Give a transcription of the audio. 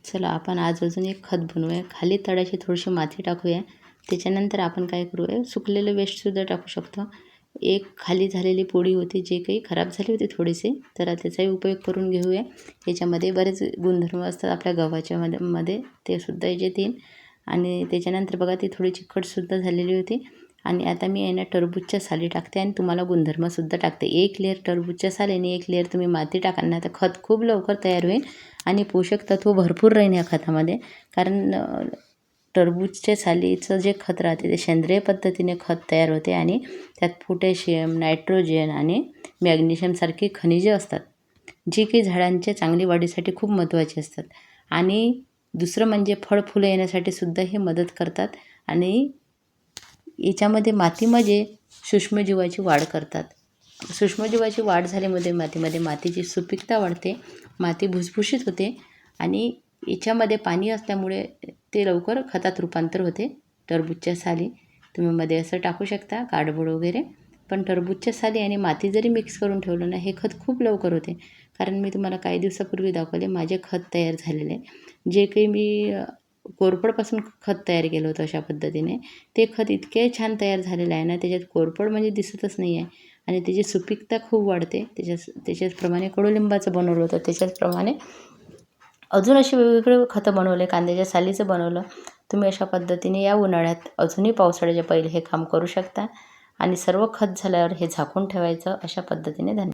चला आपण आज अजून एक खत बनवूया. खाली तळाशी थोडीशी माती टाकूया. त्याच्यानंतर आपण काय करूया, सुकलेलं वेस्टसुद्धा टाकू शकतो. एक खाली झालेली पोळी होती, जे काही खराब झाली होती थोडीशी, तर त्याचाही उपयोग करून घेऊया. याच्यामध्ये बरेच गुणधर्म असतात आपल्या गव्हाच्या मध्ये ते सुद्धा येतील. आणि त्याच्यानंतर बघा ती थोडी चिकटसुद्धा झालेली होती. आणि आता मी आहे ना टरबूजच्या साली टाकते आणि तुम्हाला गुणधर्मसुद्धा टाकते. एक लेअर टरबूजच्या साली आणि एक लेअर तुम्ही माती टाकाल ना, तर खत खूप लवकर तयार होईल आणि पोषक तत्व भरपूर राहील या खतामध्ये. कारण टरबूजच्या सालीचं जे खत राहते ते सेंद्रिय पद्धतीने खत तयार होते आणि त्यात पोटॅशियम, नायट्रोजन आणि मॅग्नेशियमसारखी खनिजे असतात, जी काही झाडांच्या चांगली वाढीसाठी खूप महत्त्वाची असतात. आणि दुसरं म्हणजे फळफुलं येण्यासाठी सुद्धा हे मदत करतात. आणि याच्यामध्ये मातीमध्ये सूक्ष्मजीवाची वाढ करतात. सूक्ष्मजीवाची वाढ झाल्यामुळे मातीमध्ये मातीची सुपीकता वाढते, माती भुसभुशीत होते आणि याच्यामध्ये पाणी असल्यामुळे ते लवकर खतात रूपांतर होते. टरबूजच्या साली तुम्ही मध्ये असं टाकू शकता, कार्डबोर्ड वगैरे. पण टरबूजच्या साली आणि माती जरी मिक्स करून ठेवलं ना, हे खत खूप लवकर होते. कारण मी तुम्हाला काही दिवसापूर्वी दाखवले माझे खत तयार झालेले. जे काही मी कोरफडपासून खत तयार केलं होतं अशा पद्धतीने, ते खत इतके छान तयार झालेलं आहे ना, त्याच्यात कोरफड म्हणजे दिसतच नाही आहे. आणि त्याची सुपीकता खूप वाढते. त्याच्याचप्रमाणे कडुलिंबाचं बनवलं होतं, त्याच्याचप्रमाणे अजून असे वेगवेगळे खतं बनवले. कांद्याच्या सालीचं बनवलं. तुम्ही अशा पद्धतीने या उन्हाळ्यात अजूनही पावसाळ्याच्या पहिले हे काम करू शकता. आणि सर्व खत झाल्यावर हे झाकून ठेवायचं. अशा पद्धतीने धन्यवाद.